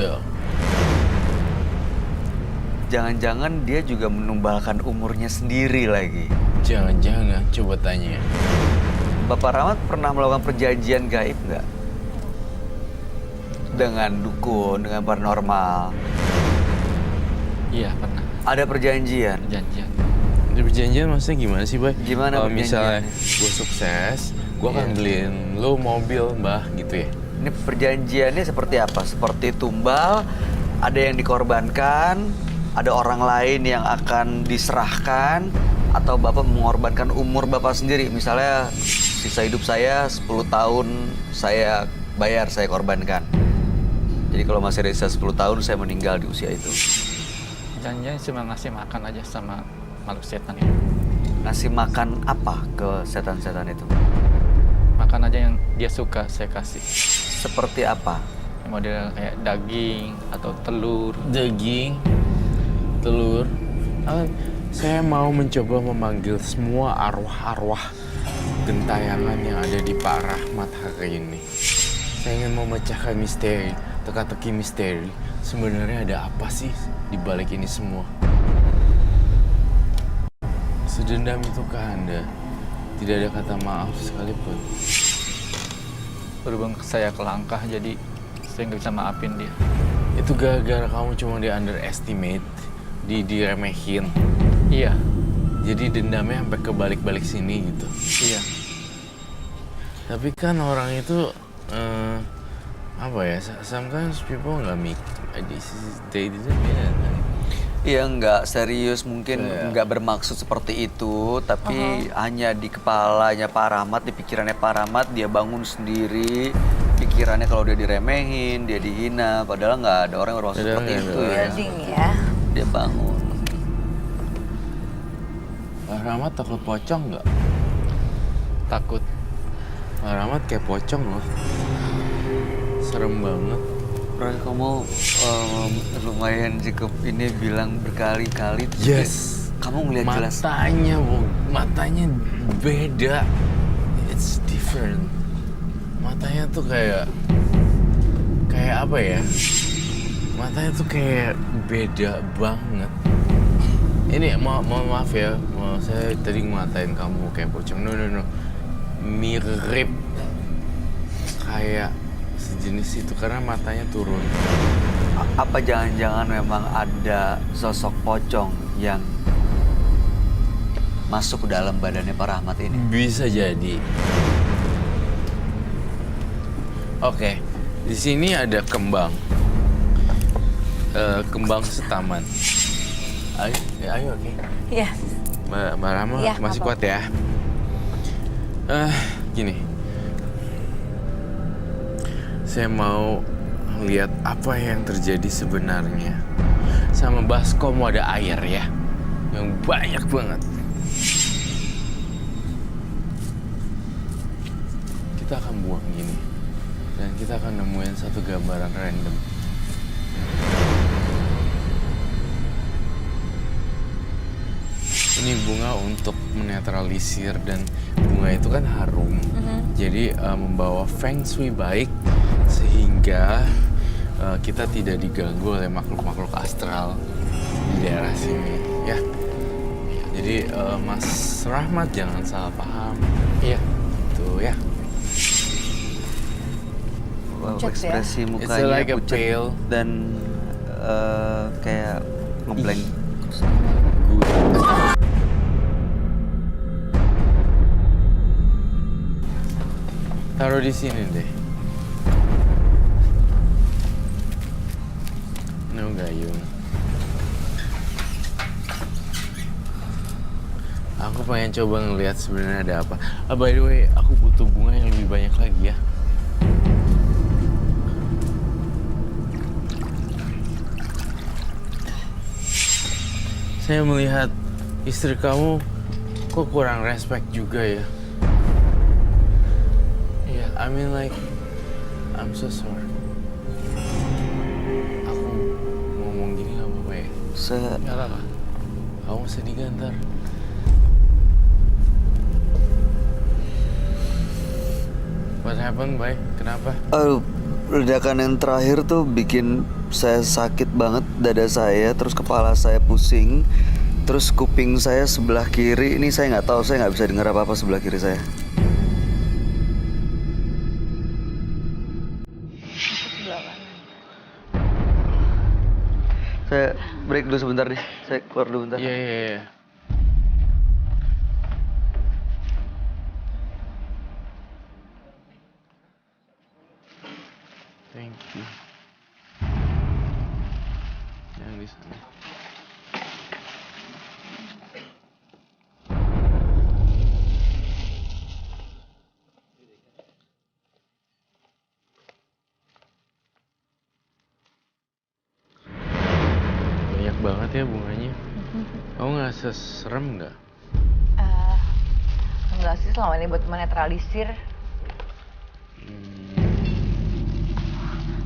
Iya. Jangan-jangan dia juga menumbalkan umurnya sendiri lagi. Jangan-jangan, coba tanya. Bapak Rahmat pernah melakukan perjanjian gaib nggak? Dengan dukun, dengan paranormal. Iya, pernah. Ada perjanjian? Perjanjian. Di perjanjian maksudnya gimana sih, Bay? Gimana Kalau misalnya perjanjiannya? gue sukses, gue akan Iya. beliin lo mobil, Mbah, gitu ya? Ini perjanjiannya seperti apa? Seperti tumbal, ada yang dikorbankan, ada orang lain yang akan diserahkan, atau Bapak mengorbankan umur Bapak sendiri. Misalnya sisa hidup saya 10 tahun saya bayar, saya korbankan. Jadi kalau masih ada sisa 10 tahun saya meninggal di usia itu. Janjian cuma ngasih makan aja sama makhluk setan itu. Ngasih makan apa ke setan-setan itu? Makan aja yang dia suka saya kasih. Seperti apa? Model kayak daging atau telur. Daging, telur. Saya mau mencoba memanggil semua arwah-arwah gentayangan yang ada di Pak Rahmat hari ini. Saya ingin memecahkan misteri, teka-teki misteri. Sebenarnya ada apa sih di balik ini semua? Sedendam itukah Anda? Tidak ada kata maaf sekalipun. Berhubung saya kelangkah jadi saya nggak bisa maafin dia. Itu gara-gara kamu cuma di underestimate, diremehin. Iya, Jadi dendamnya sampai kebalik-balik sini gitu. iya. Tapi kan orang itu apa ya? Sometimes people nggak make they didn't mean it. Iya, nggak serius, mungkin nggak bermaksud seperti itu, tapi hanya di kepalanya Pak Rahmat, di pikirannya Pak Rahmat, dia bangun sendiri, pikirannya kalau dia diremehin, dia dihina, padahal nggak ada orang yang bermaksud Padahal seperti nggak itu ada ya. Building ya. Dia bangun. Pak Rahmat takut pocong nggak? Takut. Pak Rahmat kayak pocong loh. Serem banget. Roy, kamu lumayan cukup ini bilang berkali-kali. Yes. Kamu ngeliat jelas. Matanya beda. It's different. Matanya tuh kayak apa ya? Matanya tuh kayak beda banget. Ini mohon maaf ya, saya tadi ngatain kamu kayak pocong. No. Mirip kayak sejenis itu karena matanya turun. Apa jangan-jangan memang ada sosok pocong yang masuk ke dalam badannya Pak Rahmat ini? Bisa jadi. Oke, di sini ada kembang. Kembang setaman. Ayo, oke. Iya. Mbak Rama Iya, masih apa-apa. kuat ya? Gini. Saya mau lihat apa yang terjadi sebenarnya. Sama baskom ada air ya. Yang banyak banget. Kita akan buang gini. Dan kita akan nemuin satu gambaran random. Ini bunga untuk menetralisir dan bunga itu kan harum. Jadi membawa feng shui baik sehingga kita tidak diganggu oleh makhluk-makhluk astral di daerah sini ya. Jadi Mas Rahmat jangan salah paham. Iya. Itu ya. Wow, Pucat ya? ekspresi It's mukanya like a pucat pale. dan kayak ngeblank. Taruh di sini deh. No gayung. Aku pengen coba ngeliat sebenarnya ada apa. By the way, aku butuh bunga yang lebih banyak lagi ya. Saya melihat istri kamu kok kurang respect juga ya. Iya. I mean like, I'm so sorry. Aku ngomong gini gak apa-apa ya? Nggak apa-apa. Kamu sedih gak ntar? What happened, Bay? Kenapa? ledakan yang terakhir tuh bikin saya sakit banget dada saya, terus kepala saya pusing, terus kuping saya sebelah kiri ini saya nggak tahu, saya nggak bisa dengar apa-apa sebelah kiri saya. Sebelah kanan. Saya break dulu sebentar nih, saya keluar dulu bentar. Iya, iya, iya. Thank you. Yang di sana. Banyak banget ya bunganya. Kamu ngerasa serem nggak? Eh, enggak sih, selama ini buat menetralisir.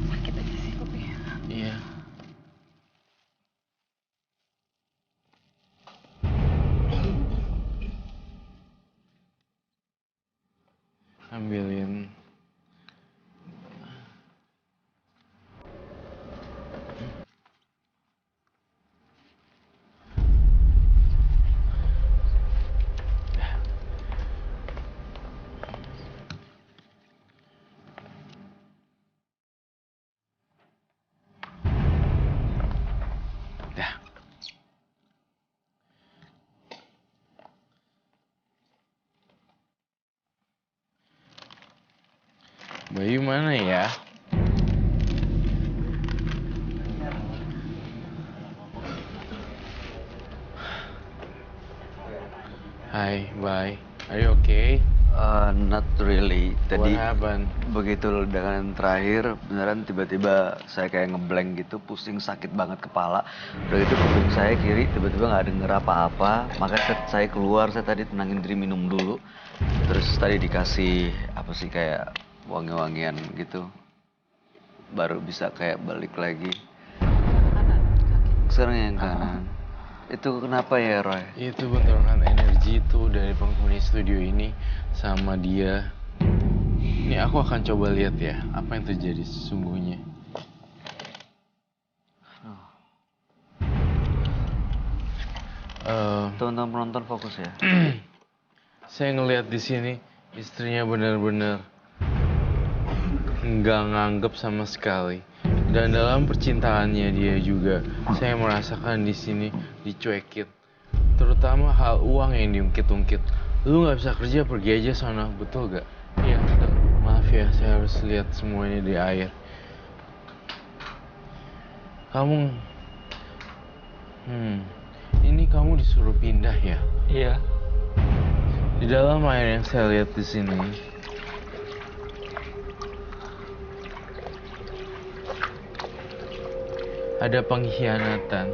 Sakit aja sih kupingnya. Iya. Ambilin. Dah. Bayu mana ya? Hai, bye. Are you okay? Not really. Tadi What happened? begitu ledakan terakhir, beneran tiba-tiba saya kayak ngeblank gitu, pusing, sakit banget kepala. Udah itu kuping saya kiri tiba-tiba nggak denger apa-apa. Makanya saya keluar, saya tadi tenangin diri minum dulu. Terus tadi dikasih apa sih kayak wangi-wangian gitu. Baru bisa kayak balik lagi. Kanan, kaki. Sekarang yang kanan. Itu kenapa ya, Roy? Itu bentrokan energi itu dari penghuni studio ini sama dia. Ini aku akan coba lihat ya, apa yang terjadi sesungguhnya. Teman-teman penonton fokus ya. Saya ngelihat di sini istrinya benar-benar nggak nganggep sama sekali. Dan dalam percintaannya dia juga, saya merasakan di sini dicuekin. Terutama hal uang yang diungkit-ungkit. Lu nggak bisa kerja, pergi aja sana, betul gak? Iya, betul. Maaf ya, saya harus lihat semuanya di air. Kamu, ini kamu disuruh pindah ya? Iya. Di dalam air yang saya lihat di sini, ada pengkhianatan.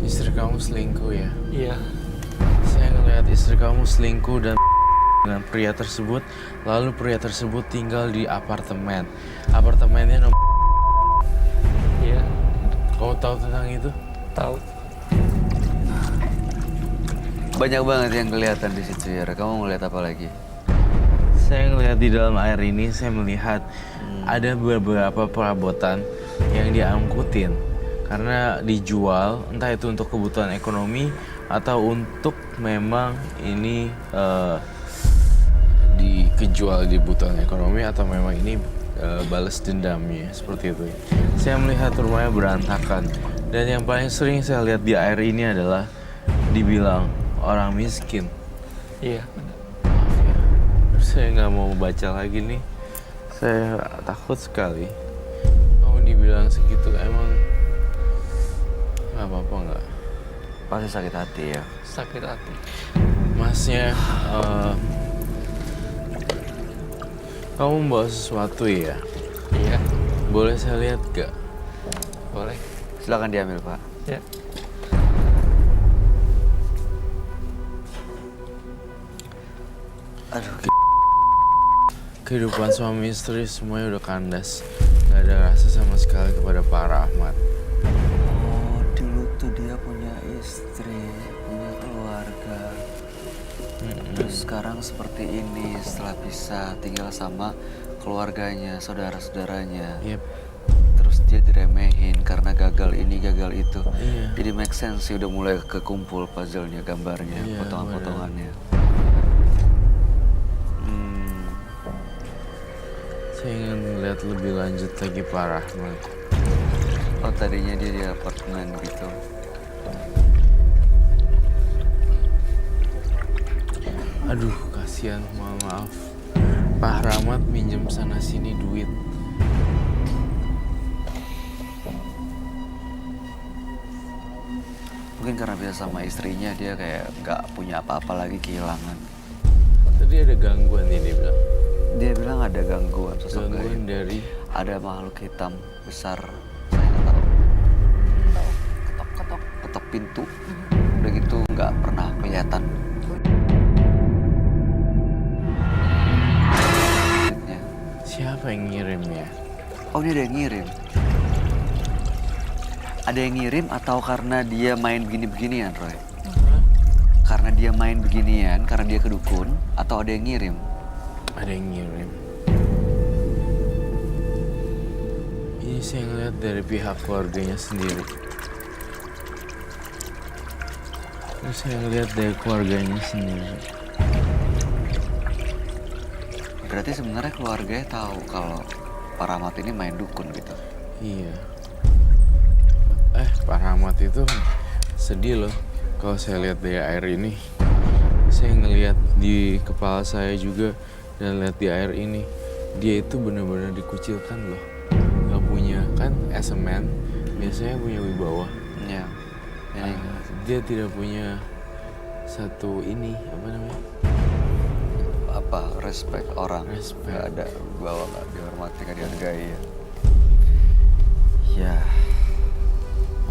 Istri kamu selingkuh ya? Iya. Saya ngelihat istri kamu selingkuh dan dengan pria tersebut, lalu pria tersebut tinggal di apartemen. Apartemennya nomor. Iya. Kamu tahu tentang itu? Tahu. Banyak banget yang kelihatan di situ ya. Kamu ngeliat apa lagi? Saya ngelihat di dalam air ini, saya melihat ada beberapa perabotan yang diangkutin karena dijual, entah itu untuk kebutuhan ekonomi atau untuk memang ini dikejual di kebutuhan ekonomi atau memang ini balas dendamnya, seperti itu. Saya melihat rumahnya berantakan dan yang paling sering saya lihat di air ini adalah dibilang orang miskin. Iya. Saya nggak mau baca lagi nih. Saya takut sekali. Kamu dibilang segitu, emang nggak apa-apa nggak? Pasti sakit hati ya. Sakit hati. Masnya, kamu membawa sesuatu ya? Iya. Boleh saya lihat gak? Boleh. Silakan diambil, Pak. Ya. Aduh, Kehidupan suami istri semuanya udah kandas. Gak ada rasa sama sekali kepada Pak Rahmat. oh, dulu tuh dia punya istri, punya keluarga. Terus sekarang seperti ini setelah bisa tinggal sama keluarganya, saudara-saudaranya. Yep. Terus dia diremehin karena gagal ini, gagal itu. Iya. Jadi make sense sih, udah mulai kekumpul puzzle-nya, gambarnya, Iya, potongan-potongannya. Saya ingin melihat lebih lanjut lagi Pak Rahmat. Oh, tadinya dia di apartemen gitu. Aduh, kasihan, maaf. Pak Rahmat minjem sana sini duit. Mungkin karena biasa sama istrinya, dia kayak nggak punya apa-apa lagi, kehilangan. Tadi ada gangguan nih dia bilang. Dia bilang ada gangguan, sosok Gangguan gaib. dari Ada makhluk hitam besar, saya nggak tahu. Ketok-ketok. Ketok pintu, udah gitu nggak pernah kelihatan. Duitnya. siapa yang ngirim ya? Oh, ini ada yang ngirim. Ada yang ngirim atau karena dia main begini-beginian, Roy? Karena dia main beginian, karena dia kedukun, atau ada yang ngirim? Ada yang ngirim. Ini saya ngeliat dari pihak keluarganya sendiri. Ini saya ngeliat dari keluarganya sendiri. Berarti sebenarnya keluarganya tahu kalau Pak Rahmat ini main dukun gitu. Iya. Pak Rahmat itu sedih loh kalau saya lihat dari air ini. Saya ngelihat di kepala saya juga dan lihat di air ini. Dia itu benar-benar dikucilkan loh. Gak punya, kan as a man biasanya punya wibawa. Ya. Ini Dia tidak punya satu ini, apa namanya? apa? Respect orang. Respect. Nggak ada bawa, nggak dihormati, nggak dihargai ya. Ya.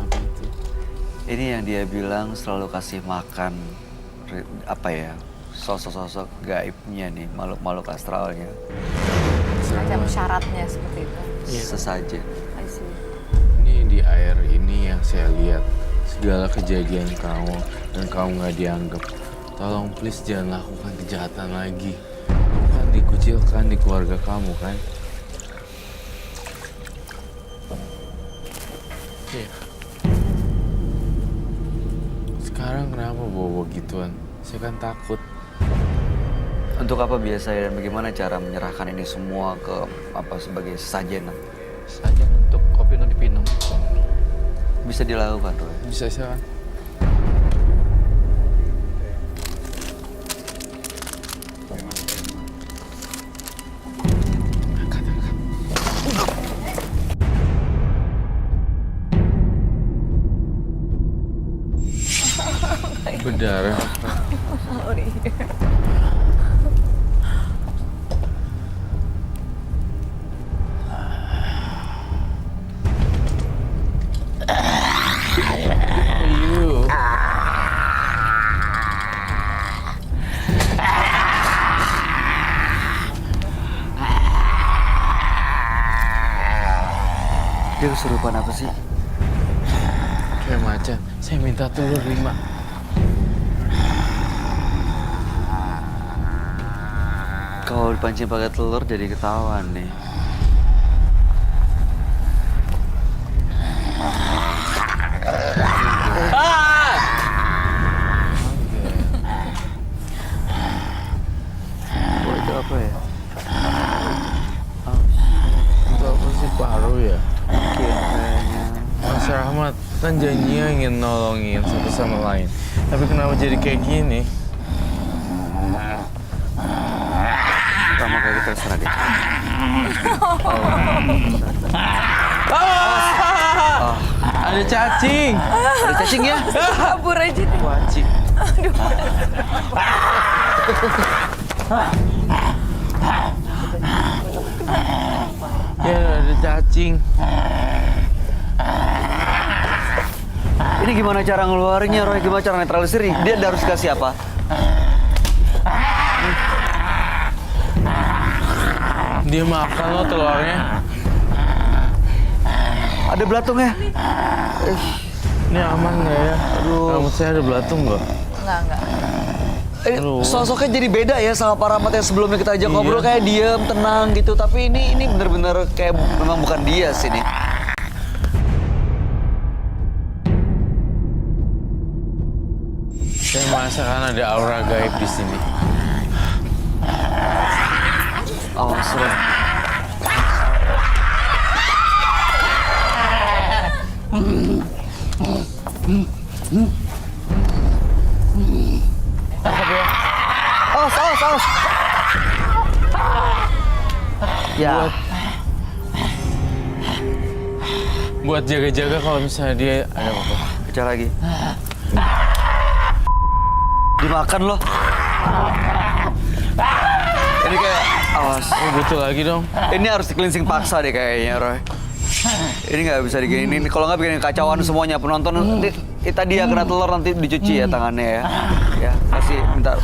Apa itu? Ini yang dia bilang selalu kasih makan apa ya? Sosok-sosok gaibnya nih, makhluk-makhluk astralnya. Macam syaratnya seperti itu. Iya. Sesajen. I see. Ini di air ini yang saya lihat segala kejadian kamu dan kamu nggak dianggap. Tolong please jangan lakukan kejahatan lagi. Kamu kan dikucilkan di keluarga kamu kan? Iya. Sekarang kenapa bawa gituan? Saya kan takut. Untuk apa biasanya dan bagaimana cara menyerahkan ini semua ke apa sebagai sesajen? Saja untuk kopi untuk dipinum. Bisa dilakukan, Roy. Bisa saya kan? Berdarah. Sorry. Ayo. Dia kesurupan apa sih? Kayak macan. Saya minta telur 5. Kalau dipancing pakai telur jadi ketahuan nih. Oh, itu apa ya? Itu apa sih, paru ya? Mungkin kayaknya. Mas Rahmat kan janjinya ingin nolongin satu sama lain. Tapi kenapa jadi kayak gini? Sama kayak kita terserah deh. Ada cacing. Ada cacing ya? Kabur aja deh. Cacing. Ya ada cacing. Ini gimana cara ngeluarinnya, Roy? Gimana cara netralisir? Dia harus kasih apa? Dia makan loh telurnya. Ada belatungnya. Ini aman nggak ya? Aduh. Rambut saya ada belatung nggak? Enggak. Sosoknya jadi beda ya sama para Rahmat yang sebelumnya kita ajak ngobrol kayak diem, tenang gitu. Tapi ini bener-bener kayak memang bukan dia sih nih. Saya merasakan ada aura gaib di sini. Awas lo. Awas. Ya. Buat jaga-jaga kalau misalnya dia ada apa-apa. Pecah lagi. Dimakan loh. Ini kayak awas. Oh, betul lagi dong. Ini harus di cleansing paksa deh kayaknya, Roy. Ini nggak bisa digini. Kalau nggak bikin kacauan semuanya penonton. Nanti tadi ya kena telur nanti dicuci ya tangannya ya. Ya kasih minta. Ih.